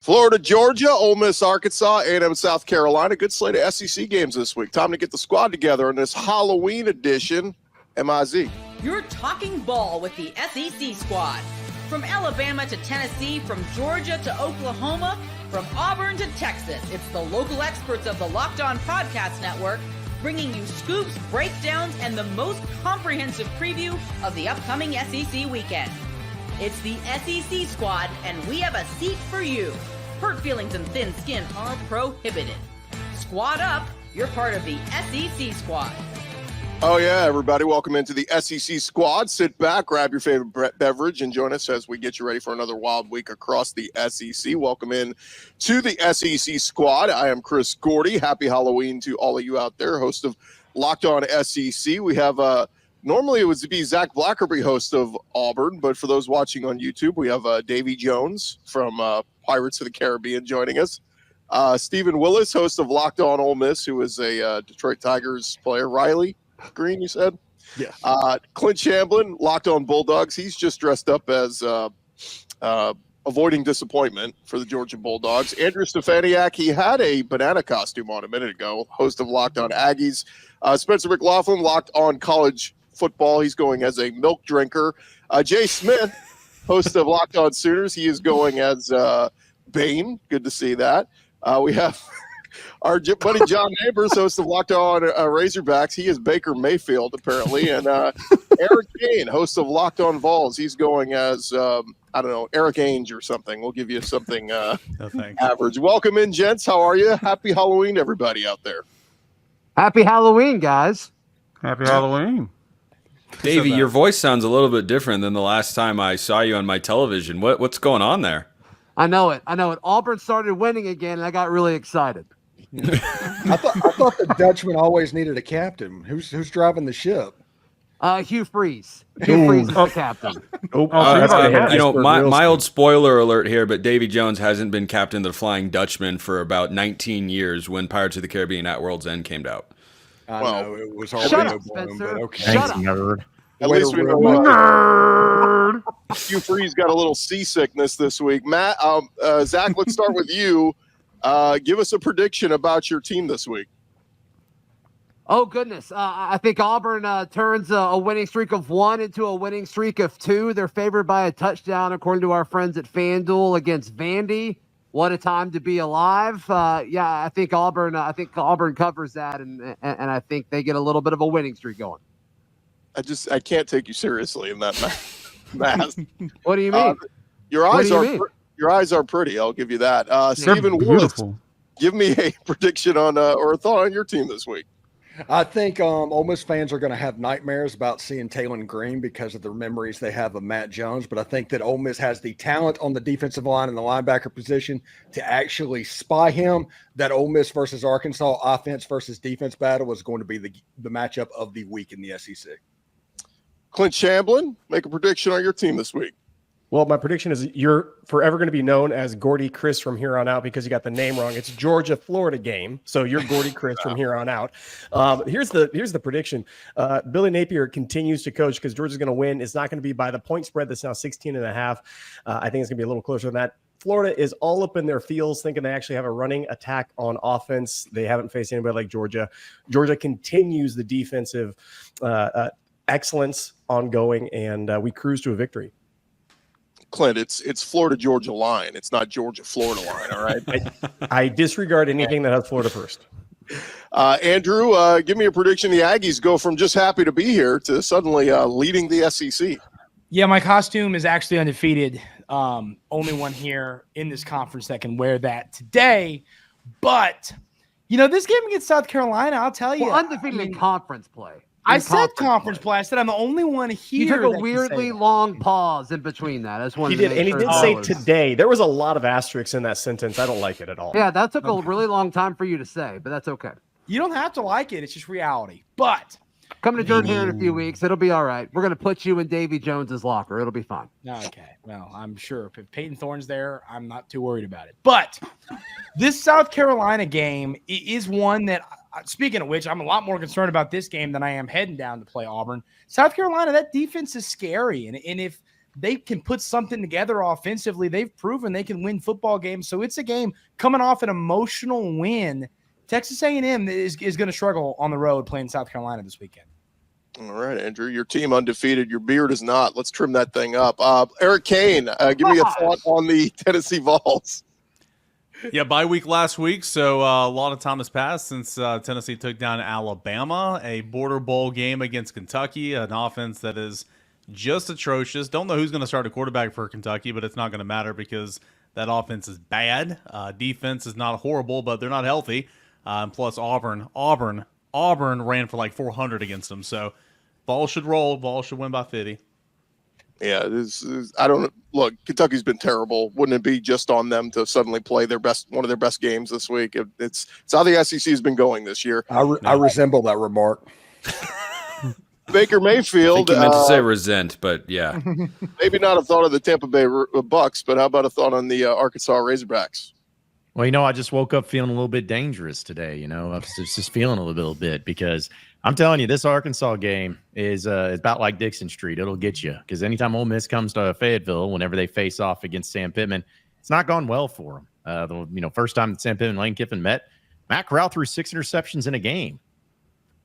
Florida, Georgia, Ole Miss, Arkansas, A&M, South Carolina. Good slate of SEC games this week. Time to get the squad together in this Halloween edition. MIZ. You're talking ball with the SEC squad. From Alabama to Tennessee, from Georgia to Oklahoma, from Auburn to Texas, it's the local experts of the Locked On Podcast Network bringing you scoops, breakdowns, and the most comprehensive preview of the upcoming SEC weekend. It's the SEC squad, and we have a seat for you. Hurt feelings and thin skin are prohibited. Squad up, you're part of the SEC squad. Oh, yeah, everybody. Welcome into the SEC squad. Sit back, grab your favorite beverage, and join us as we get you ready for another wild week across the SEC. Welcome in to the SEC squad. I am Chris Gordy. Happy Halloween to all of you out there, host of Locked On SEC. We have normally it would be Zach Blackerby, host of Auburn, but for those watching on YouTube, we have Davy Jones from Pirates of the Caribbean joining us. Stephen Willis, host of Locked On Ole Miss, who is a Detroit Tigers player. Riley Green, you said? Yes. Clint Shamblin, Locked On Bulldogs. He's just dressed up as avoiding disappointment for the Georgia Bulldogs. Andrew Stefaniak, he had a banana costume on a minute ago, host of Locked On Aggies. Spencer McLaughlin, Locked On College Football. He's going as a milk drinker. Jay Smith, host of Locked On Sooners. He is going as Bane. Good to see that. We have our buddy John Neighbors, host of Locked On Razorbacks. He is Baker Mayfield, apparently. And Eric Kane, host of Locked On Vols. He's going as, Eric Ainge or something. We'll give you something average. Welcome in, gents. How are you? Happy Halloween to everybody out there. Happy Halloween, guys. Happy Halloween. Davey, your voice sounds a little bit different than the last time I saw you on my television. What's going on there? I know it. Auburn started winning again, and I got really excited. I thought the Dutchman always needed a captain. Who's driving the ship? Hugh Freeze. Hugh Freeze is the captain. Mild spoiler alert here, but Davy Jones hasn't been captain of the Flying Dutchman for about 19 years when Pirates of the Caribbean at World's End came out. I know it was already Shut up, blown, Spencer. but okay. Shut up. Nerd. At least we know Hugh Freeze got a little seasickness this week. Matt, Zach, let's start with you. Give us a prediction about your team this week. Oh, goodness. I think Auburn turns a winning streak of 1 into a winning streak of 2. They're favored by a touchdown, according to our friends at FanDuel, against Vandy. What a time to be alive. I think Auburn covers that, and I think they get a little bit of a winning streak going. I can't take you seriously in that math. What do you mean? Your eyes are pretty. I'll give you that. Stephen Willis, give me a prediction on or a thought on your team this week. I think Ole Miss fans are going to have nightmares about seeing Taylon Green because of the memories they have of Matt Jones. But I think that Ole Miss has the talent on the defensive line and the linebacker position to actually spy him. That Ole Miss versus Arkansas offense versus defense battle is going to be the matchup of the week in the SEC. Clint Shamblin, make a prediction on your team this week. Well, my prediction is you're forever going to be known as Gordy Chris from here on out because you got the name wrong. It's Georgia-Florida game, so you're Gordy Chris from here on out. Here's the prediction. Billy Napier continues to coach because Georgia's going to win. It's not going to be by the point spread that's now 16.5. I think it's going to be a little closer than that. Florida is all up in their feels, thinking they actually have a running attack on offense. They haven't faced anybody like Georgia. Georgia continues the defensive excellence ongoing, and we cruise to a victory. Clint, it's Florida-Georgia line. It's not Georgia-Florida line, all right? I disregard anything that has Florida first. Andrew, give me a prediction. The Aggies go from just happy to be here to suddenly leading the SEC. Yeah, my costume is actually undefeated. Only one here in this conference that can wear that today. But, this game against South Carolina, I'll tell you. Well, undefeated in conference play. I said conference play. I said I'm the only one here. You took a weirdly long pause in between that. I just wanted he did, and he did say today. There was a lot of asterisks in that sentence. I don't like it at all. Yeah, that took a really long time for you to say, but that's okay. You don't have to like it. It's just reality. But come to Jordan here in a few weeks. It'll be all right. We're going to put you in Davy Jones's locker. It'll be fine. Okay. Well, I'm sure if Peyton Thorne's there, I'm not too worried about it. But this South Carolina game is one that, speaking of which, I'm a lot more concerned about this game than I am heading down to play Auburn. South Carolina, that defense is scary. And if they can put something together offensively. They've proven they can win football games. So it's a game coming off an emotional win. Texas A&M is going to struggle on the road playing South Carolina this weekend. All right, Andrew, your team undefeated. Your beard is not. Let's trim that thing up. Eric Kane, give me a thought on the Tennessee Vols. Yeah, bye week last week, so a lot of time has passed since Tennessee took down Alabama, a border bowl game against Kentucky, an offense that is just atrocious. Don't know who's going to start a quarterback for Kentucky, but it's not going to matter because that offense is bad. Defense is not horrible, but they're not healthy. Plus Auburn ran for like 400 against them. So Vols should roll. Vols should win by 50. Yeah, I don't look. Kentucky's been terrible. Wouldn't it be just on them to suddenly play one of their best games this week? It's how the SEC has been going this year. I resemble that remark. Baker Mayfield. I think you meant to say resent, but yeah. Maybe not a thought of the Tampa Bay Bucks, but how about a thought on the Arkansas Razorbacks? Well, I just woke up feeling a little bit dangerous today. I was just feeling a little bit because I'm telling you, this Arkansas game is about like Dixon Street. It'll get you because anytime Ole Miss comes to Fayetteville, whenever they face off against Sam Pittman, it's not gone well for them. First time that Sam Pittman and Lane Kiffin met, Matt Corral threw 6 interceptions in a game,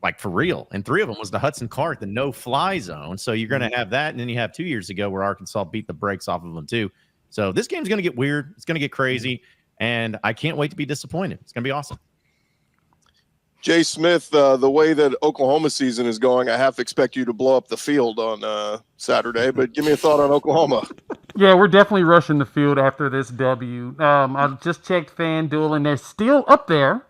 like for real, and 3 of them was to Hudson Clark, the no-fly zone. So you're going to have that, and then you have 2 years ago where Arkansas beat the brakes off of them too. So this game's going to get weird. It's going to get crazy. And I can't wait to be disappointed. It's going to be awesome. Jay Smith, the way that Oklahoma season is going, I have to expect you to blow up the field on Saturday. But give me a thought on Oklahoma. Yeah, we're definitely rushing the field after this W. I just checked FanDuel, and they're still up there.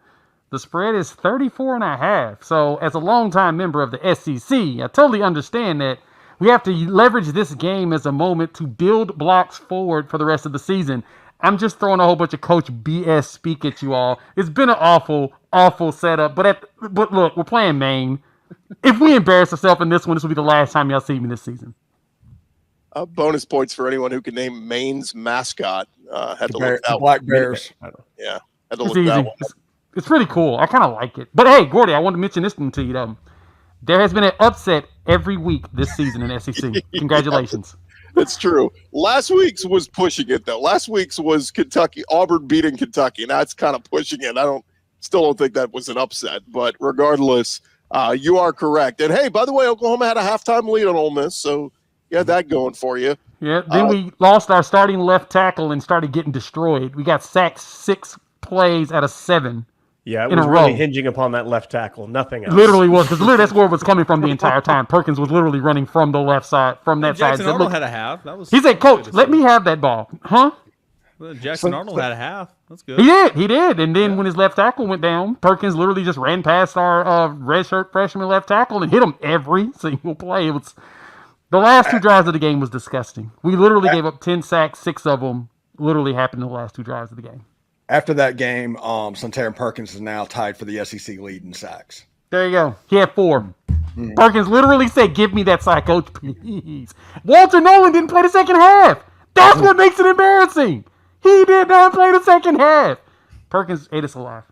The spread is 34.5. So as a longtime member of the SEC, I totally understand that we have to leverage this game as a moment to build blocks forward for the rest of the season. I'm just throwing a whole bunch of Coach BS speak at you all. It's been an awful, awful setup. But look, we're playing Maine. If we embarrass ourselves in this one, this will be the last time y'all see me this season. Bonus points for anyone who can name Maine's mascot. Had to look the Black Bears. Yeah, had to It's look that easy. one. It's pretty cool. I kind of like it. But hey, Gordy, I want to mention this one to you though. There has been an upset every week this season in SEC. Congratulations. That's true. Last week's was pushing it though. Last week's was Auburn beating Kentucky. Now it's kind of pushing it. Still don't think that was an upset, but regardless, you are correct. And hey, by the way, Oklahoma had a halftime lead on Ole Miss, so you had that going for you. Yeah. Then we lost our starting left tackle and started getting destroyed. We got sacked 6 plays out of 7. Yeah, it in was a really row. hinging upon that left tackle. Nothing else. Literally was, because that's where it was coming from the entire time. Perkins was literally running from the left side, from that side. Jackson Arnold had a half. He said, "Coach, let me have that ball." Huh? Well, Jackson Arnold had a half. That's good. He did. And then when his left tackle went down, Perkins literally just ran past our redshirt freshman left tackle and hit him every single play. It was the last 2 drives of the game was disgusting. We literally gave up 10 sacks, 6 of them literally happened in the last 2 drives of the game. After that game, Sontaran Perkins is now tied for the SEC lead in sacks. There you go. He had 4. Perkins literally said, "Give me that sack, Coach, please." Walter Nolan didn't play the second half. That's what makes it embarrassing. He did not play the second half. Perkins ate us alive.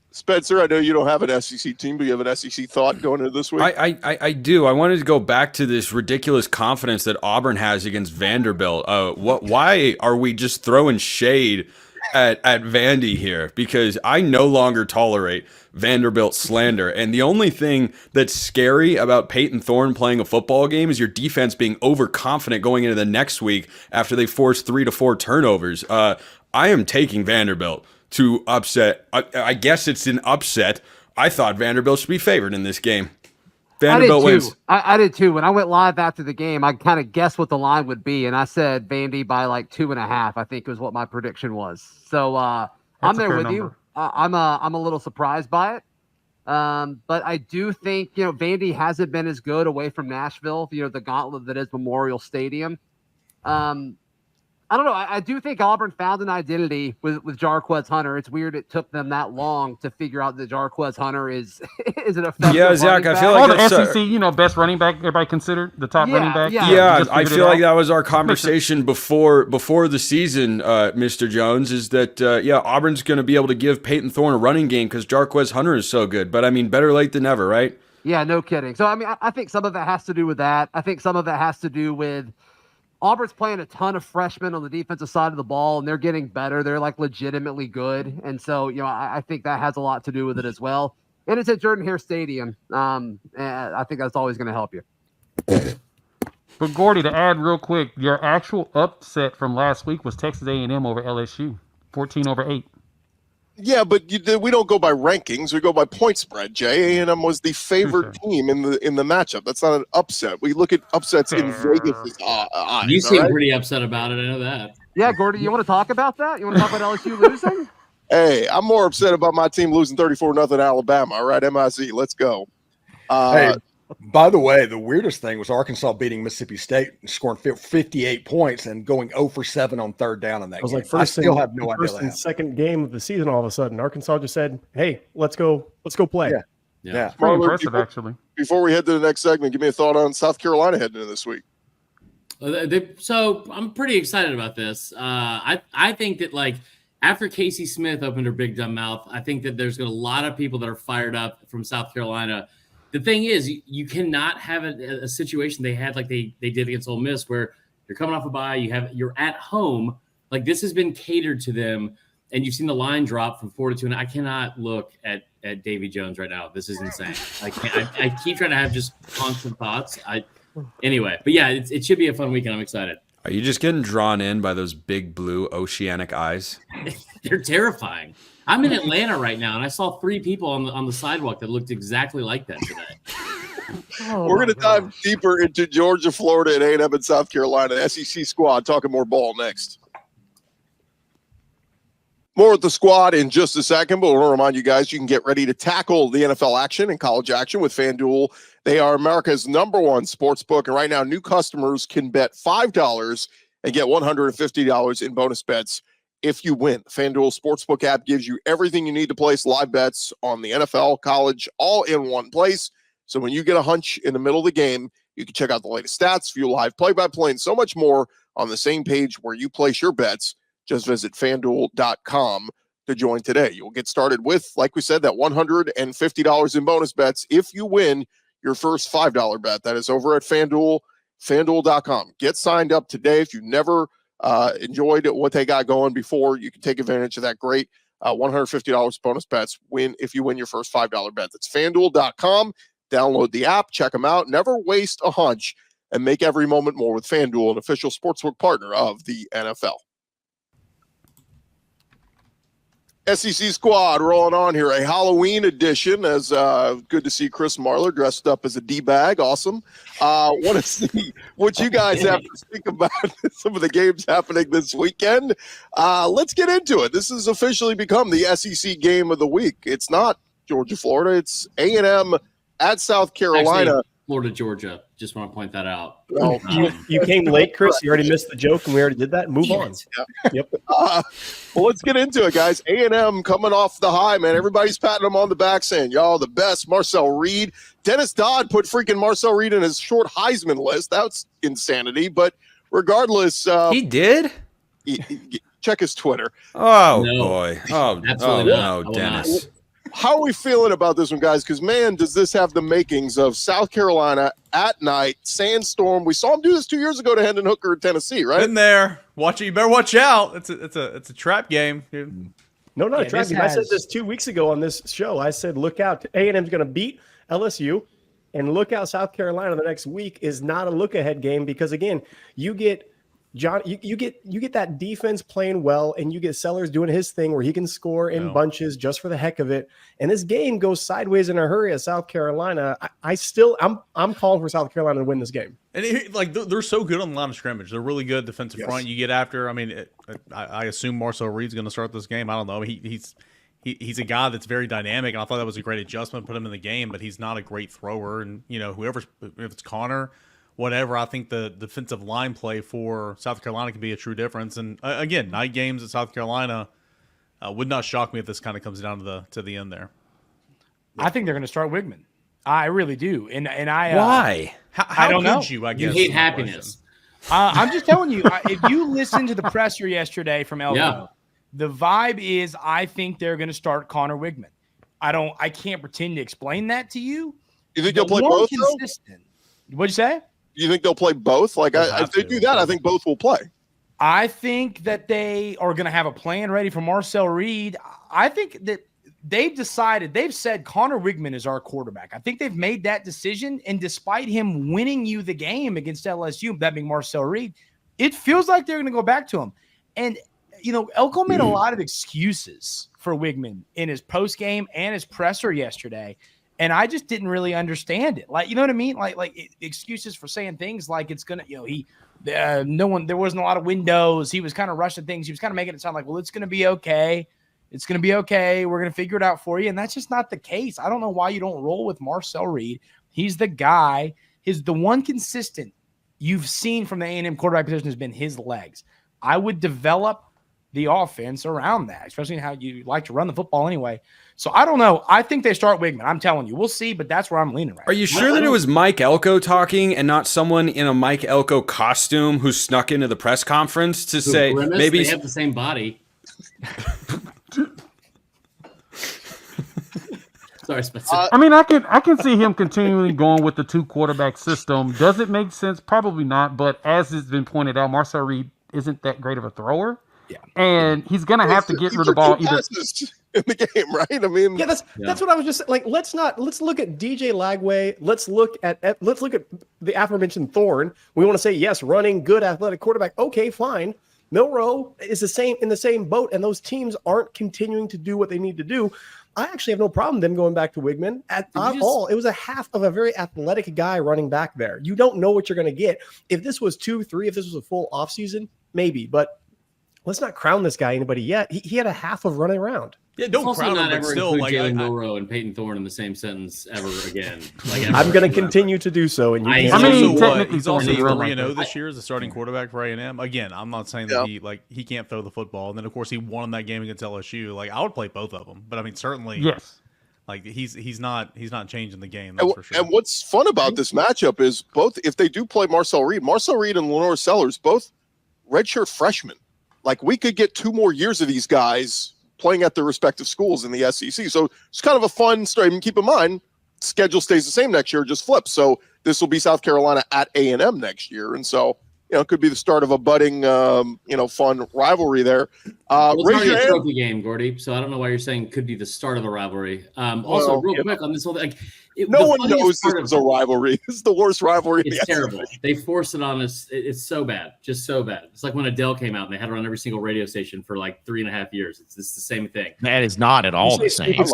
Spencer, I know you don't have an SEC team, but you have an SEC thought going into this week? I do. I wanted to go back to this ridiculous confidence that Auburn has against Vanderbilt. Why are we just throwing shade at Vandy here? Because I no longer tolerate Vanderbilt slander. And the only thing that's scary about Peyton Thorne playing a football game is your defense being overconfident going into the next week after they force 3 to 4 turnovers. I am taking Vanderbilt to upset. I guess it's an upset. I thought Vanderbilt should be favored in this game. Vanderbilt wins. I did too. When I went live after the game, I kind of guessed what the line would be, and I said Vandy by like 2.5. I think was what my prediction was. So I'm there with you. I'm a little surprised by it, but I do think Vandy hasn't been as good away from Nashville. The gauntlet that is Memorial Stadium. I don't know. I do think Auburn found an identity with Jarquez Hunter. It's weird it took them that long to figure out that Jarquez Hunter is an effective. Yeah, Zach, I feel like the SEC, best running back everybody considered the top running back. Yeah, I feel like that was our conversation before the season, Mr. Jones. Is that Auburn's going to be able to give Peyton Thorne a running game because Jarquez Hunter is so good. But I mean, better late than never, right? Yeah, no kidding. So I mean, I think some of it has to do with that. I think some of it has to do with Auburn's playing a ton of freshmen on the defensive side of the ball, and they're getting better. They're like legitimately good. And so, I think that has a lot to do with it as well. And it's at Jordan-Hare Stadium. And I think that's always going to help you. But Gordy, to add real quick, your actual upset from last week was Texas A&M over LSU, 14-8. Yeah, but we don't go by rankings. We go by point spread, Jay. A&M was the favored team in the matchup. That's not an upset. We look at upsets in Vegas' eyes. You seem pretty upset about it. I know that. Yeah, Gordy, you want to talk about that? You want to talk about LSU losing? Hey, I'm more upset about my team losing 34-0 Alabama. All right, MIC, let's go. Hey, by the way, the weirdest thing was Arkansas beating Mississippi State and scoring 58 points and going 0 for 7 on third down in that game. Like I still have no idea. First and second game of the season, all of a sudden, Arkansas just said, "Hey, let's go play." Yeah. Pretty impressive, actually. Before we head to the next segment, give me a thought on South Carolina heading into this week. So I'm pretty excited about this. I think that after Casey Smith opened her big dumb mouth, I think that there's a lot of people that are fired up from South Carolina. The thing is, you cannot have a situation they had like they did against Ole Miss, where you're coming off a bye, you're at home. Like, this has been catered to them, and you've seen the line drop from 4 to 2. And I cannot look at Davy Jones right now. This is insane. I keep trying to have just constant thoughts. Anyway, but yeah, it should be a fun weekend. I'm excited. Are you just getting drawn in by those big blue oceanic eyes? They're terrifying. I'm in Atlanta right now, and I saw 3 people on the sidewalk that looked exactly like that today. We're going to dive deeper into Georgia, Florida, and A&M and South Carolina. The SEC squad talking more ball next. More with the squad in just a second, but I want to remind you guys you can get ready to tackle the NFL action and college action with FanDuel. They are America's #1 sports book, and right now new customers can bet $5 and get $150 in bonus bets if you win. FanDuel Sportsbook app gives you everything you need to place live bets on the NFL, college, all in one place. So when you get a hunch in the middle of the game, you can check out the latest stats, view live play-by-play, and so much more on the same page where you place your bets. Just visit FanDuel.com to join today. You'll get started with, like we said, that $150 in bonus bets if you win your first $5 bet. That is over at FanDuel, FanDuel.com. Get signed up today. If you've never enjoyed what they got going before, you can take advantage of that great $150 bonus bets if you win your first $5 bet. That's FanDuel.com. Download the app, check them out. Never waste a hunch and make every moment more with FanDuel, an official sportsbook partner of the NFL. SEC squad rolling on here, a Halloween edition. As good to see Chris Marler dressed up as a D-bag. Awesome. Want to see what you guys have to think about some of the games happening this weekend. Let's get into it. This has officially become the SEC game of the week. It's not Georgia, Florida. It's A&M at South Carolina. Actually, Florida, Georgia. Just want to point that out. Well, You came late, Chris. You already missed the joke, and we already did that. Move on. Yep. Well, let's get into it, guys. A&M coming off the high, man. Everybody's patting them on the back saying, y'all the best. Marcel Reed. Dennis Dodd put freaking Marcel Reed in his short Heisman list. That's insanity. But regardless. He did? Check his Twitter. Oh, No. boy. Oh, Absolutely no, not. Dennis. How are we feeling about this one, guys? Because, man, does this have the makings of South Carolina at night, sandstorm. We saw him do this 2 years ago to Hendon Hooker in Tennessee, right? Been there. Watch it. You better watch out. It's a trap game. Dude. No, not a trap this game. I said has- this 2 weeks ago on this show. I said, look out. A&M's going to beat LSU, and look out South Carolina the next week is not a look-ahead game because, again, you get John, you get that defense playing well, and you get Sellers doing his thing where he can score in bunches just for the heck of it. And this game goes sideways in a hurry at South Carolina. I'm calling for South Carolina to win this game. And they're so good on the line of scrimmage. They're really good defensive front. You get after. I mean, I assume Marcel Reed's going to start this game. I don't know. He's a guy that's very dynamic, and I thought that was a great adjustment, put him in the game. But he's not a great thrower. And if it's Connor, whatever, I think the defensive line play for South Carolina can be a true difference. And again, night games at South Carolina would not shock me if this kind of comes down to the end there. I think they're going to start Wigman. I really do. And I Why? How I don't know. could you? I guess You hate is my happiness. I'm just telling you, if you listen to the presser yesterday from Elko, Yeah. the vibe is I think they're going to start Connor Wigman. I can't pretend to explain that to you. You think they'll But play one both, though? consistent. What'd you say? you think they'll play both? Like, if they do that, I think both will play. I think that they are going to have a plan ready for Marcel Reed. I think that they've said Connor Wigman is our quarterback. I think they've made that decision. And despite him winning you the game against LSU, that being Marcel Reed, it feels like they're going to go back to him. And, Elko made a lot of excuses for Wigman in his post game and his presser yesterday. And I just didn't really understand it. Like, you know what I mean? Like excuses for saying things like it's going to, there wasn't a lot of windows. He was kind of rushing things. He was kind of making it sound like, well, it's going to be okay. It's going to be okay. We're going to figure it out for you. And that's just not the case. I don't know why you don't roll with Marcel Reed. He's the guy. The one consistent you've seen from the A&M quarterback position has been his legs. I would develop the offense around that, especially in how you like to run the football anyway. So I don't know. I think they start Wigman. I'm telling you. We'll see, but that's where I'm leaning right now. Are you sure that it was Mike Elko talking and not someone in a Mike Elko costume who snuck into the press conference to say maybe they have the same body? Sorry, Spencer. I mean, I can see him continually going with the 2 quarterback system. Does it make sense? Probably not. But as has been pointed out, Marcel Reed isn't that great of a thrower. Yeah. And he's going to have to get rid of the ball either in the game, right? I mean, that's what I was just like. Let's look at DJ Lagway. Let's look at the aforementioned Thorne. We want to say yes, running, good athletic quarterback. Okay, fine. Milroe is in the same boat, and those teams aren't continuing to do what they need to do. I actually have no problem them going back to Wigman at all. It was a half of a very athletic guy running back there. You don't know what you're going to get. If this was 2-3, if this was a full offseason, maybe, but let's not crown this guy anybody yet. He had a half of running around. Yeah, don't crown him, but still, like Jalen Milroe and Peyton Thorne in the same sentence ever again. I'm going to continue to do so. And he's also 3-0 this year as a starting quarterback for A&M. Again, I'm not saying that he can't throw the football. And then of course he won that game against LSU. Like I would play both of them, but I mean certainly yes. Like he's not changing the game. That's for sure. And what's fun about this matchup is both if they do play Marcel Reed and Lenore Sellers, both redshirt freshmen. Like we could get 2 more years of these guys playing at their respective schools in the SEC. So it's kind of a fun story. And keep in mind, schedule stays the same next year, just flips. So this will be South Carolina at A&M next year. And so, it could be the start of a budding, fun rivalry there. It's already a trophy game, Gordy. So I don't know why you're saying could be the start of the rivalry. Also, real quick on this whole thing. No one knows this is a rivalry. This is the worst rivalry. It's terrible. They forced it on us. It's so bad. Just so bad. It's like when Adele came out and they had her on every single radio station for like 3.5 years. It's the same thing. That is not at all the same. That's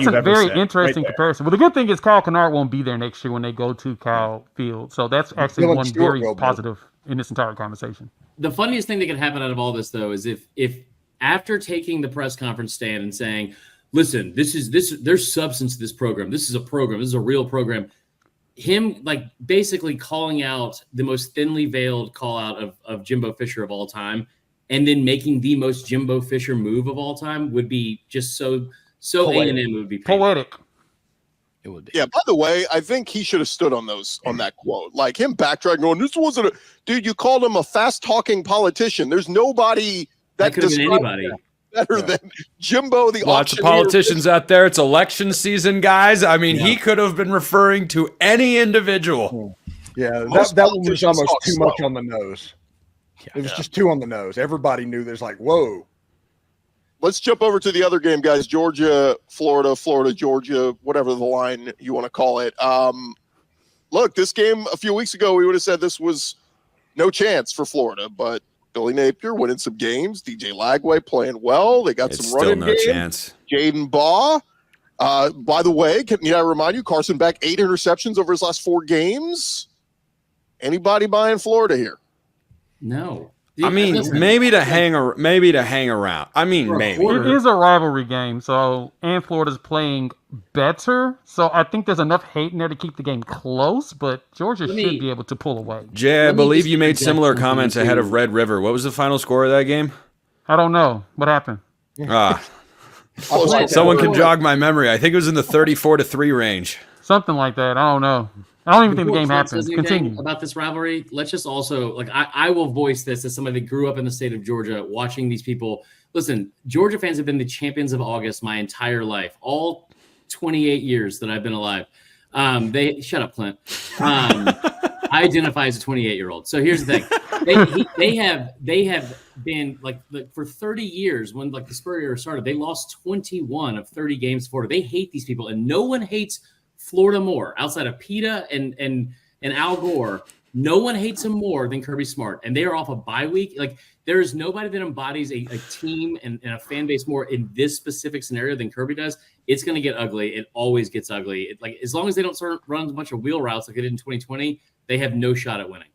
a very interesting comparison. But the good thing is Kyle Kennard won't be there next year when they go to Kyle Field. So that's actually one very positive in this entire conversation. The funniest thing that could happen out of all this, though, is if after taking the press conference stand and saying, listen, there's substance to this program. This is a program. This is a real program. Him like basically calling out the most thinly veiled call out of Jimbo Fisher of all time, and then making the most Jimbo Fisher move of all time would be just so A&M would be poetic. It would be. Yeah. By the way, I think he should have stood on that quote. Like him backtracking, going, "This wasn't a dude." You called him a fast talking politician. There's nobody that could have been anybody. Better than Jimbo the lots of politicians out there. It's election season, guys. I mean, he could have been referring to any individual. Yeah, that one was almost too much on the nose. It was just too on the nose. Everybody knew there's like, whoa. Let's jump over to the other game, guys. Georgia, Florida, Georgia, whatever the line you want to call it. Look, this game a few weeks ago, we would have said this was no chance for Florida, but Billy Napier winning some games. DJ Lagway playing well. They got some running game. Chance. Jaden Baugh. By the way, can I remind you, Carson Beck 8 interceptions over his last 4 games. Anybody buying Florida here? No. I mean, maybe to hang around. I mean, maybe it is a rivalry game. So, and Florida's playing better. So, I think there's enough hate in there to keep the game close. But Georgia should be able to pull away. Jay, I believe you made similar comments ahead of Red River. What was the final score of that game? I don't know. What happened? Someone can jog my memory. I think it was in the 34-3 range. Something like that. I don't know. I don't even think the game happened. Continue. About this rivalry, let's just also, like, I will voice this as somebody that grew up in the state of Georgia, watching these people. Listen, Georgia fans have been the champions of August my entire life, all 28 years that I've been alive. They shut up, Clint. I identify as a 28-year-old. So here's the thing: they have been like for 30 years when like the Spur era started. They lost 21 of 30 games to Florida. They hate these people, and no one hates Florida more outside of PETA and Al Gore. No one hates him more than Kirby Smart, and they are off a bye week. Like there is nobody that embodies a team and a fan base more in this specific scenario than Kirby does. It's going to get ugly. It always gets ugly. Like as long as they don't run a bunch of wheel routes like they did in 2020, they have no shot at winning.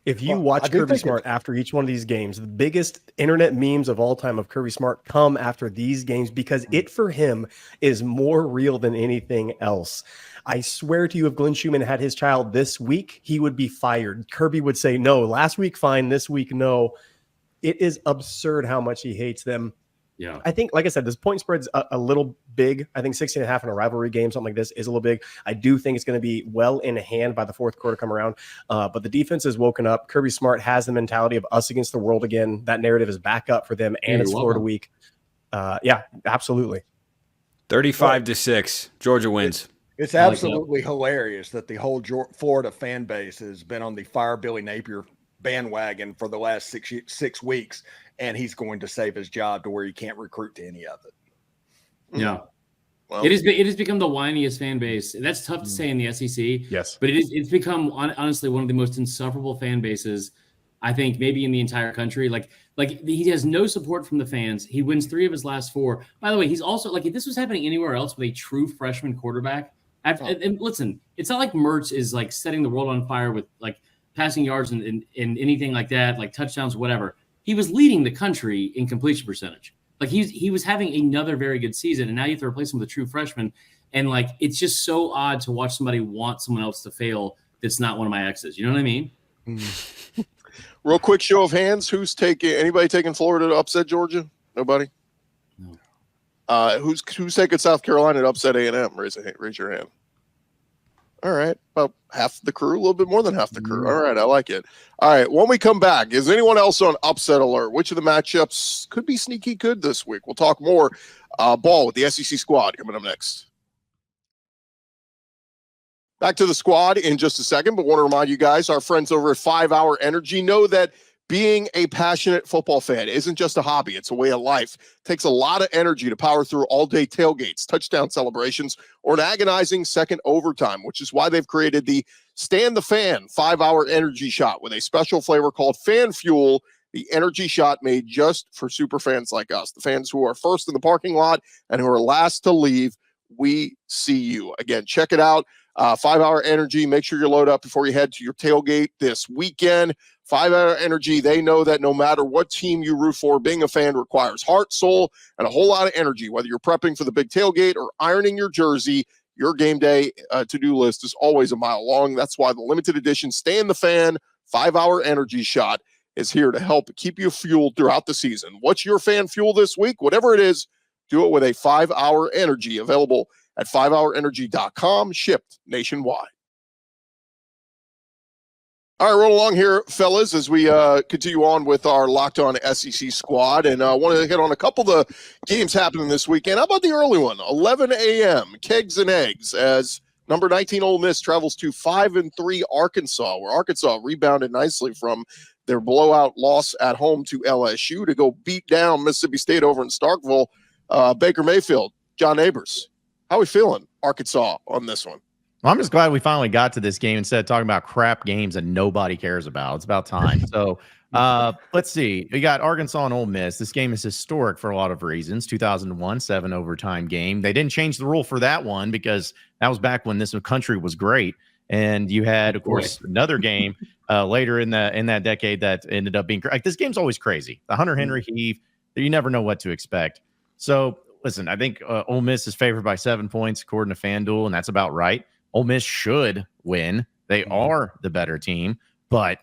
If you watch Kirby Smart after each one of these games, the biggest internet memes of all time of Kirby Smart come after these games because it for him is more real than anything else. I swear to you, if Glenn Schumann had his child this week, he would be fired. Kirby would say, no, last week, fine. This week, no. It is absurd how much he hates them. Yeah. I think, like I said, this point spread's a little big. I think 16.5 in a rivalry game, something like this, is a little big. I do think it's going to be well in hand by the fourth quarter come around. But the defense has woken up. Kirby Smart has the mentality of us against the world again. That narrative is back up for them, and it's Florida week. Yeah, absolutely. 35-6, Georgia wins. It's absolutely hilarious that the whole Florida fan base has been on the Fire Billy Napier bandwagon for the last 6 weeks, and he's going to save his job to where he can't recruit to any of it. Yeah. Well, it has become the whiniest fan base. That's tough to say in the SEC. Yes. But it's become honestly one of the most insufferable fan bases, I think, maybe in the entire country. Like he has no support from the fans. He wins 3 of his last 4. By the way, he's also like if this was happening anywhere else with a true freshman quarterback. And listen, it's not like Mertz is like setting the world on fire with like passing yards and anything like that, like touchdowns, whatever. He was leading the country in completion percentage. Like he was having another very good season, and now you have to replace him with a true freshman. And like it's just so odd to watch somebody want someone else to fail that's not one of my exes. You know what I mean? Real quick show of hands. Anybody taking Florida to upset Georgia? Nobody? No. Who's taking South Carolina to upset A&M? Raise your hand. All right. About half the crew, a little bit more than half the crew. All right. I like it. All right. When we come back, is anyone else on upset alert? Which of the matchups could be sneaky good this week? We'll talk more ball with the SEC squad coming up next. Back to the squad in just a second, but want to remind you guys, our friends over at 5 Hour Energy know that being a passionate football fan isn't just a hobby, it's a way of life. It takes a lot of energy to power through all-day tailgates, touchdown celebrations, or an agonizing second overtime, which is why they've created the Stand the Fan 5 Hour Energy Shot with a special flavor called Fan Fuel, the energy shot made just for super fans like us, the fans who are first in the parking lot and who are last to leave. We see you. Again, check it out. 5 Hour Energy. Make sure you load up before you head to your tailgate this weekend. 5 Hour Energy, they know that no matter what team you root for, being a fan requires heart, soul, and a whole lot of energy. Whether you're prepping for the big tailgate or ironing your jersey, your game day to-do list is always a mile long. That's why the limited edition Stand the Fan 5 Hour Energy Shot is here to help keep you fueled throughout the season. What's your fan fuel this week? Whatever it is, do it with a 5 Hour Energy, available at 5hourenergy.com, shipped nationwide. All right, roll along here, fellas, as we continue on with our Locked On SEC squad. And I want to hit on a couple of the games happening this weekend. How about the early one, 11 a.m., Kegs and Eggs, as number 19 Ole Miss travels to 5-3 Arkansas, where Arkansas rebounded nicely from their blowout loss at home to LSU to go beat down Mississippi State over in Starkville. Baker Mayfield, John Neighbors, how are we feeling, Arkansas, on this one? Well, I'm just glad we finally got to this game instead of talking about crap games that nobody cares about. It's about time. So let's see. We got Arkansas and Ole Miss. This game is historic for a lot of reasons. 2001, 7 overtime game. They didn't change the rule for that one because that was back when this country was great. And you had, of course, another game later in that decade that ended up being like, this game's always crazy. The Hunter Henry heave. You never know what to expect. So listen, I think Ole Miss is favored by 7 points according to FanDuel, and that's about right. Ole Miss should win. They are the better team, but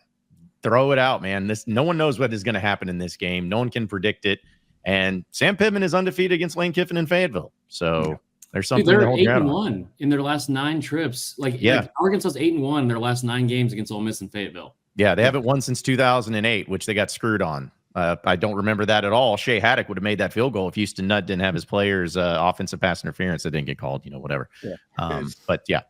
throw it out, man. No one knows what is going to happen in this game. No one can predict it. And Sam Pittman is undefeated against Lane Kiffin in Fayetteville. So there's something. Dude, to they're hold your hat on. 8-1 in their last 9 trips. Like Arkansas's 8-1 in their last 9 games against Ole Miss and Fayetteville. Yeah, they haven't won since 2008, which they got screwed on. I don't remember that at all. Shea Haddock would have made that field goal if Houston Nutt didn't have his players' offensive pass interference that didn't get called, whatever. Yeah. But yeah.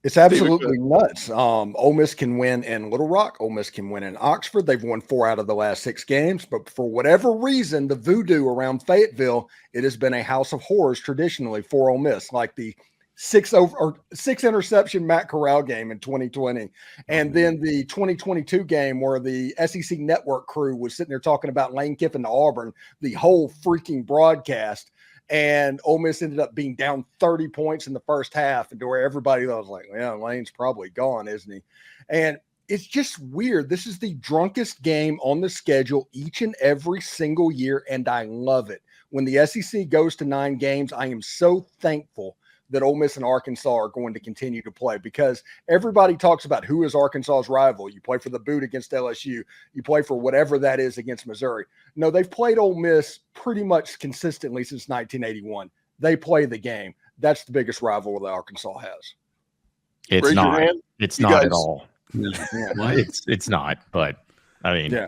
It's absolutely nuts. Ole Miss can win in Little Rock. Ole Miss can win in Oxford. They've won 4 out of the last 6 games. But for whatever reason, the voodoo around Fayetteville, it has been a house of horrors traditionally for Ole Miss, like the 6 interception Matt Corral game in 2020. And then the 2022 game where the SEC Network crew was sitting there talking about Lane Kiffin to Auburn, the whole freaking broadcast. And Ole Miss ended up being down 30 points in the first half, and to where everybody was like, well, Lane's probably gone, isn't he? And it's just weird. This is the drunkest game on the schedule each and every single year, and I love it. When the SEC goes to 9 games, I am so thankful that Ole Miss and Arkansas are going to continue to play, because everybody talks about who is Arkansas's rival. You play for the boot against LSU. You play for whatever that is against Missouri. No, they've played Ole Miss pretty much consistently since 1981. They play the game. That's the biggest rival that Arkansas has. It's Raise your not. hand. It's You not guys- at all. It's not. But I mean, Yeah.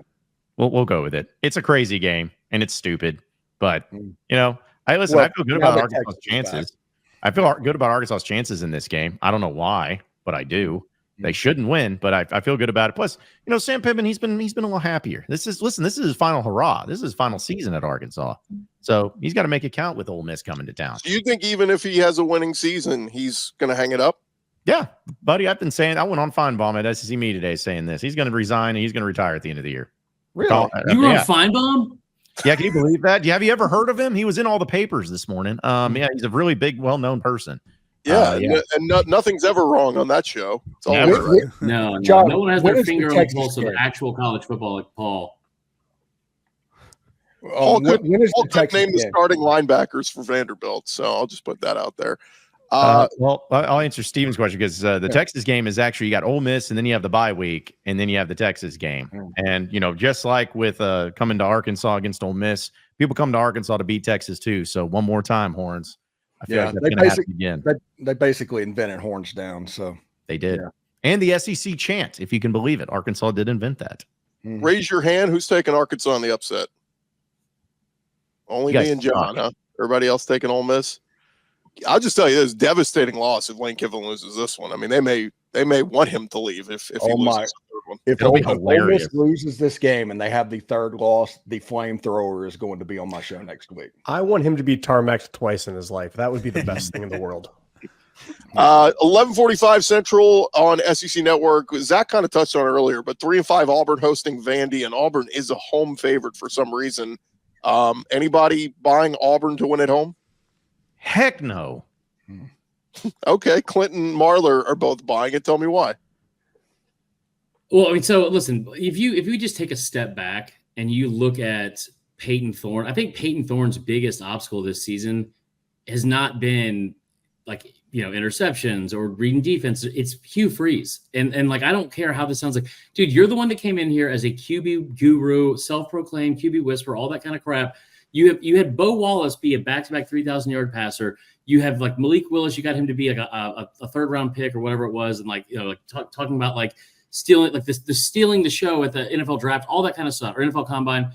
we'll go with it. It's a crazy game and it's stupid. But Mm. I feel good now about that Arkansas's Texas is back. chances. I feel good about Arkansas's chances in this game. I don't know why, but I do. They shouldn't win, but I feel good about it. Plus, Sam Pittman, he's been a little happier. This is his final hurrah. This is his final season at Arkansas. So he's got to make it count with Ole Miss coming to town. Do you think even if he has a winning season, he's going to hang it up? Yeah, buddy, I've been saying, I went on Feinbaum at SEC Media today saying this. He's going to resign and he's going to retire at the end of the year. Really? You were Yeah. on Feinbaum? Yeah, can you believe that? Have you ever heard of him? He was in all the papers this morning. Yeah, he's a really big, well-known person. Yeah, yeah. and nothing's ever wrong on that show. It's always Never. right. No, John, no one has when their is the finger on the Texas pulse of game? actual college football like Paul. Paul could when is Paul the could Texas name the game? starting linebackers for Vanderbilt, so I'll just put that out there. Well, I'll answer Steven's question because the Texas game is actually, you got Ole Miss and then you have the bye week and then you have the Texas game. And, just like with coming to Arkansas against Ole Miss, people come to Arkansas to beat Texas too. So one more time, Horns. I feel like that's they going to happen again. They basically invented horns down. So They did. Yeah. And the SEC chant, if you can believe it. Arkansas did invent that. Raise your hand. Who's taking Arkansas in the upset? Only You me guys and John, suck. huh? Everybody else taking Ole Miss. I'll just tell you this: devastating loss if Lane Kiffin loses this one. I mean, they may want him to leave if he Oh, loses my. the third one. if It'll be Ole hilarious. Miss loses this game and they have the third loss, the flamethrower is going to be on my show next week. I want him to be tarmacked twice in his life. That would be the best thing in the world. 11:45 Central on SEC Network. Zach kind of touched on it earlier, but 3-5 Auburn hosting Vandy, and Auburn is a home favorite for some reason. Anybody buying Auburn to win at home? Heck no. Okay, Clinton, Marler are both buying it. Tell me why. Well, I mean, so listen, if you just take a step back and you look at Peyton Thorne, I think Peyton Thorne's biggest obstacle this season has not been like, interceptions or reading defense. It's Hugh Freeze. And like, I don't care how this sounds like, dude, you're the one that came in here as a QB guru, self-proclaimed QB whisperer, all that kind of crap. You had Bo Wallace be a back-to-back 3,000-yard passer. You have like Malik Willis. You got him to be like a third-round pick or whatever it was, and talking about like stealing stealing the show at the NFL draft, all that kind of stuff, or NFL Combine.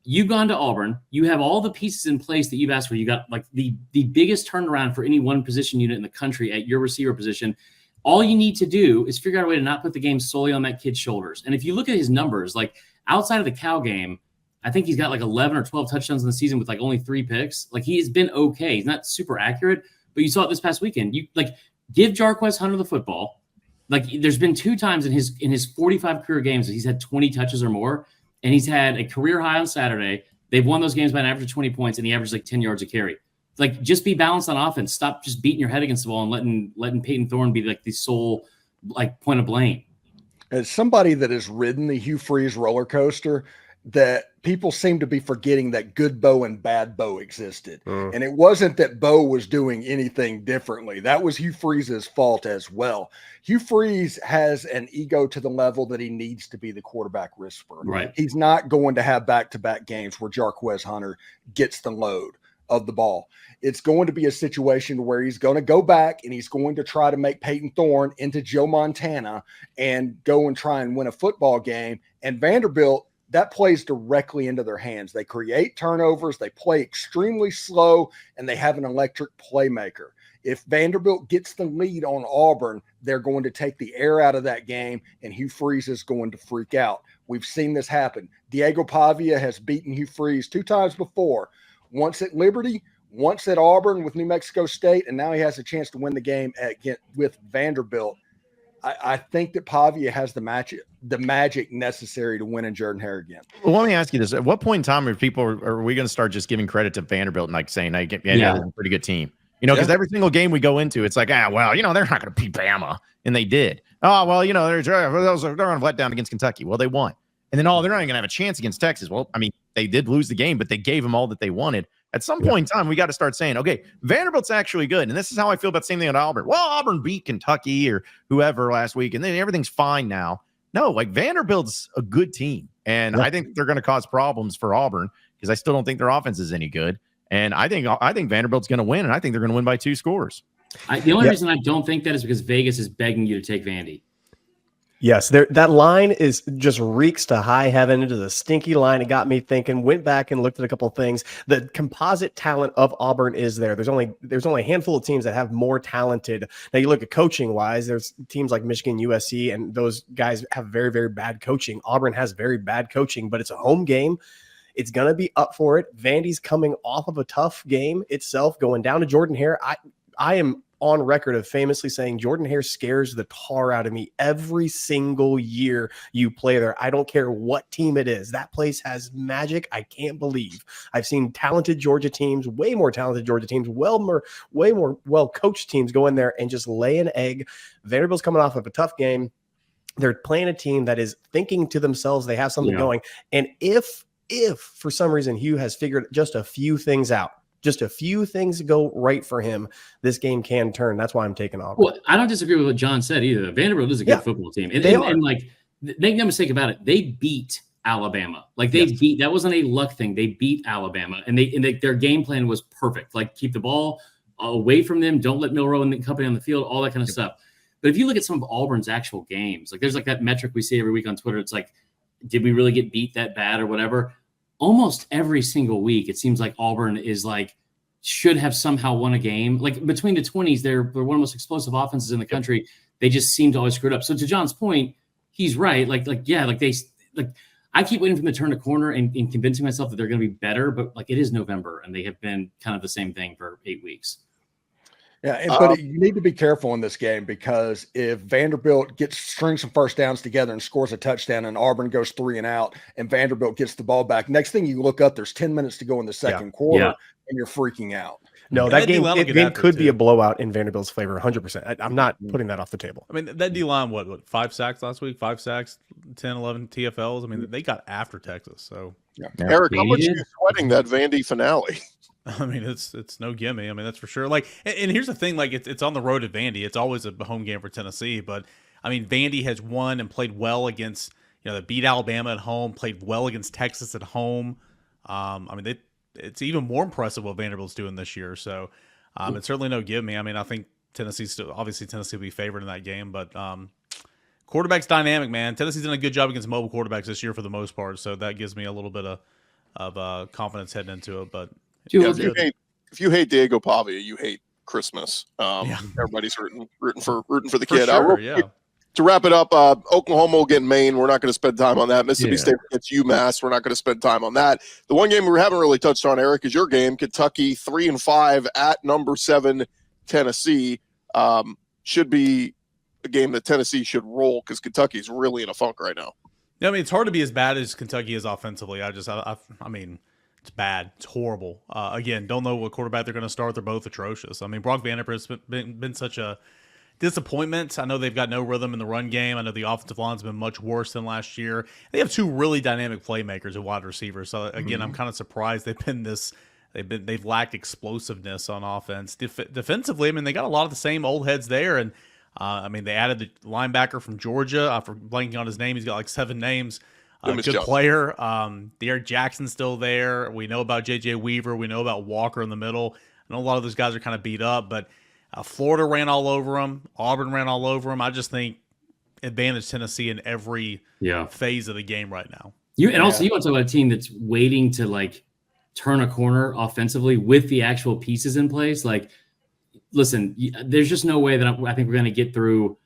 You've gone to Auburn. You have all the pieces in place that you've asked for. You got like the biggest turnaround for any one position unit in the country at your receiver position. All you need to do is figure out a way to not put the game solely on that kid's shoulders. And if you look at his numbers, like outside of the Cal game, I think he's got like 11 or 12 touchdowns in the season with like only 3 picks. Like he has been okay. He's not super accurate, but you saw it this past weekend. You like give Jarquez Hunter the football. Like there's been 2 times in his 45 career games that he's had 20 touches or more, and he's had a career high on Saturday. They've won those games by an average of 20 points, and he averages like 10 yards a carry. Like just be balanced on offense. Stop just beating your head against the wall and letting Peyton Thorne be like the sole like point of blame. As somebody that has ridden the Hugh Freeze roller coaster, that people seem to be forgetting that good Bo and bad Bo existed. And it wasn't that Bo was doing anything differently. That was Hugh Freeze's fault as well. Hugh Freeze has an ego to the level that he needs to be the quarterback whisperer. Right. He's not going to have back-to-back games where Jarquez Hunter gets the load of the ball. It's going to be a situation where he's going to go back and he's going to try to make Peyton Thorne into Joe Montana and go and try and win a football game. And Vanderbilt, that plays directly into their hands. They create turnovers, they play extremely slow, and they have an electric playmaker. If Vanderbilt gets the lead on Auburn, they're going to take the air out of that game, and Hugh Freeze is going to freak out. We've seen this happen. Diego Pavia has beaten Hugh Freeze 2 times before, once at Liberty, once at Auburn with New Mexico State, and now he has a chance to win the game with Vanderbilt. I think that Pavia has the magic necessary to win in Jordan-Hare again. Well, let me ask you this. At what point in time are we going to start just giving credit to Vanderbilt and like saying, hey, they're a pretty good team? You know, because every single game we go into, it's like, well, you know, they're not going to beat Bama. And they did. Oh, well, you know, they're on a letdown against Kentucky. Well, they won. And then, they're not even going to have a chance against Texas. Well, I mean, they did lose the game, but they gave them all that they wanted. At some point in time, we got to start saying, okay, Vanderbilt's actually good. And this is how I feel about the same thing at Auburn. Well, Auburn beat Kentucky or whoever last week, and then everything's fine now. No, like Vanderbilt's a good team. And I think they're going to cause problems for Auburn because I still don't think their offense is any good. And I think Vanderbilt's going to win, and I think they're going to win by 2 scores. The only reason I don't think that is because Vegas is begging you to take Vandy. Yes, that line is just reeks to high heaven. Into the stinky line. It got me thinking. Went back and looked at a couple of things. The composite talent of Auburn is there. There's only a handful of teams that have more talented. Now you look at coaching wise. There's teams like Michigan, USC, and those guys have very, very bad coaching. Auburn has very bad coaching, but it's a home game. It's going to be up for it. Vandy's coming off of a tough game itself, going down to Jordan-Hare. I am on record of famously saying Jordan-Hare scares the tar out of me every single year you play there. I don't care what team it is. That place has magic I can't believe. I've seen talented Georgia teams, way more talented Georgia teams, way more well-coached teams go in there and just lay an egg. Vanderbilt's coming off of a tough game. They're playing a team that is thinking to themselves they have something going. And if for some reason Hugh has figured just a few things out, just a few things go right for him, this game can turn. That's why I'm taking Auburn. Well, I don't disagree with what John said either. Vanderbilt is a good football team. And like, make no mistake about it, they beat Alabama. Like beat, that wasn't a luck thing. They beat Alabama, and their game plan was perfect. Like, keep the ball away from them. Don't let Milroe and the company on the field, all that kind of stuff. But if you look at some of Auburn's actual games, like there's like that metric we see every week on Twitter. It's like, did we really get beat that bad or whatever? Almost every single week, it seems like Auburn is like, should have somehow won a game. Like between the 20s, they're one of the most explosive offenses in the country. They just seem to always screw it up. So to John's point, he's right. I keep waiting for them to turn a corner and convincing myself that they're going to be better, but like it is November and they have been kind of the same thing for 8 weeks. Yeah, but you need to be careful in this game because if Vanderbilt strings some first downs together and scores a touchdown and Auburn goes 3 and out and Vanderbilt gets the ball back, next thing you look up, there's 10 minutes to go in the second quarter and you're freaking out. No, that game could be a blowout in Vanderbilt's favor, 100%. I'm not putting that off the table. I mean, that D-line, what 5 sacks last week? 5 sacks, 10, 11 TFLs. I mean, they got after Texas. So, Eric, how much are you sweating that Vandy finale? I mean, it's no gimme. I mean, that's for sure. Like, and here's the thing: like, it's on the road to Vandy. It's always a home game for Tennessee. But I mean, Vandy has won and played well against, they beat Alabama at home, played well against Texas at home. I mean, it's even more impressive what Vanderbilt's doing this year. So, it's certainly no gimme. I mean, I think Tennessee will be favored in that game, but quarterback's dynamic, man. Tennessee's done a good job against mobile quarterbacks this year for the most part. So that gives me a little bit of confidence heading into it, but. Yeah, if you hate Diego Pavia, you hate Christmas. Everybody's rooting for the kid. Sure, to wrap it up, Oklahoma will get Maine. We're not going to spend time on that. Mississippi State gets UMass. We're not going to spend time on that. The one game we haven't really touched on, Eric, is your game. Kentucky 3-5 at number 7 Tennessee. Should be a game that Tennessee should roll because Kentucky's really in a funk right now. Yeah, I mean, it's hard to be as bad as Kentucky is offensively. I mean. It's bad. It's horrible. Again, don't know what quarterback they're going to start. They're both atrocious. I mean, Brock Vanderbilt's been such a disappointment. I know they've got no rhythm in the run game. I know the offensive line's been much worse than last year. They have 2 really dynamic playmakers at wide receivers. So again, I'm kind of surprised they've lacked explosiveness on offense. Defensively, I mean, they got a lot of the same old heads there, and I mean, they added the linebacker from Georgia. For blanking on his name, he's got like 7 names. Good player. Derek Jackson's still there. We know about J.J. Weaver. We know about Walker in the middle. I know a lot of those guys are kind of beat up, but Florida ran all over them. Auburn ran all over them. I just think advantage Tennessee in every phase of the game right now. Also you want to talk about a team that's waiting to like turn a corner offensively with the actual pieces in place. Like, listen, there's just no way that I think we're going to get through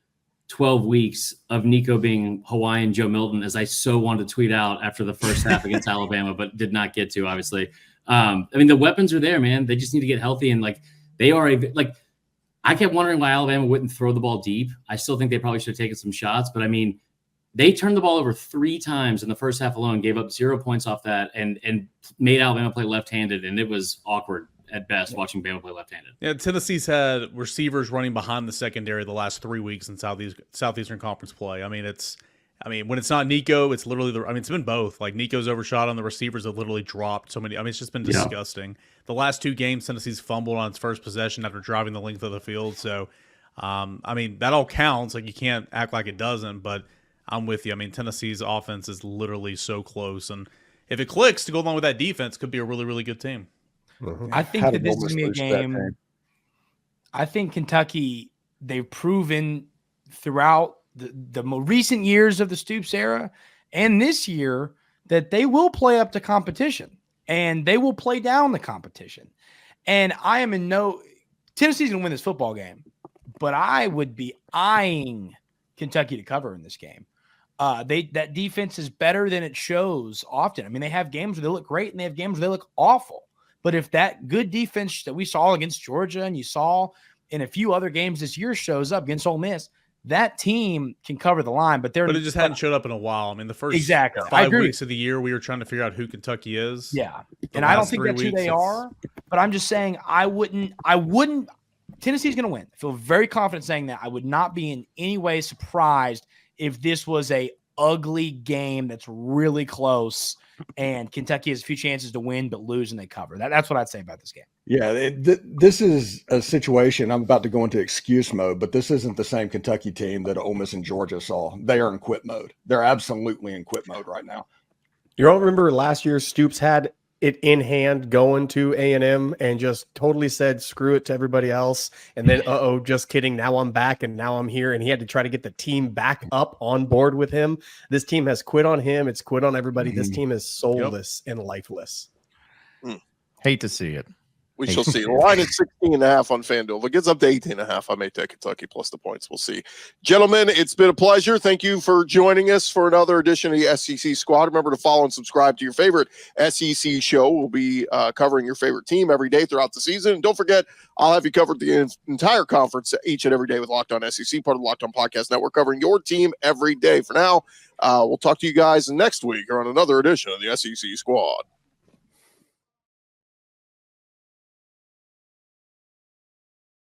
12 weeks of Nico being Hawaiian Joe Milton, as I so wanted to tweet out after the first half against Alabama, but did not get to, obviously. I mean, the weapons are there, man. They just need to get healthy. And like, I kept wondering why Alabama wouldn't throw the ball deep. I still think they probably should have taken some shots, but I mean, they turned the ball over 3 times in the first half alone, gave up 0 points off that, and made Alabama play left-handed, and it was awkward at best watching Bama play left-handed. Yeah, Tennessee's had receivers running behind the secondary the last 3 weeks in Southeastern Conference play. I mean, when it's not Nico, it's literally it's been both. Like, Nico's overshot on the receivers have literally dropped so many. I mean, it's just been disgusting. Yeah. The last 2 games, Tennessee's fumbled on its first possession after driving the length of the field. So, I mean, that all counts. Like, you can't act like it doesn't, but I'm with you. I mean, Tennessee's offense is literally so close. And if it clicks to go along with that defense, could be a really, really good team. Mm-hmm. I think that this is going to be a game. I think Kentucky, they've proven throughout the more recent years of the Stoops era and this year that they will play up to competition and they will play down the competition. And I am in Tennessee's going to win this football game, but I would be eyeing Kentucky to cover in this game. That defense is better than it shows often. I mean, they have games where they look great and they have games where they look awful. But if that good defense that we saw against Georgia and you saw in a few other games this year shows up against Ole Miss, that team can cover the line. But it just hadn't showed up in a while. I mean, the first 5 weeks of the year, we were trying to figure out who Kentucky is. Yeah, and I don't think that's who they are. But I'm just saying I wouldn't. Tennessee's going to win. I feel very confident saying that. I would not be in any way surprised if this was a ugly game that's really close and Kentucky has a few chances to win but lose and they cover. That's what I'd say about this game. Yeah, this is a situation. I'm about to go into excuse mode, but this isn't the same Kentucky team that Ole Miss and Georgia saw. They are in quit mode. They're absolutely in quit mode right now. You all remember last year Stoops had it in hand going to A&M and just totally said screw it to everybody else, and then just kidding, now I'm back and now I'm here, and he had to try to get the team back up on board with him. This team has quit on him. It's quit on everybody. This team is soulless and lifeless. Hate to see it. We shall see. The line is 16.5 on FanDuel. If it gets up to 18.5, I may take Kentucky plus the points. We'll see. Gentlemen, it's been a pleasure. Thank you for joining us for another edition of the SEC Squad. Remember to follow and subscribe to your favorite SEC show. We'll be covering your favorite team every day throughout the season. And don't forget, I'll have you covered the entire conference each and every day with Locked On SEC, part of the Locked On Podcast Network, covering your team every day. For now, we'll talk to you guys next week or on another edition of the SEC Squad.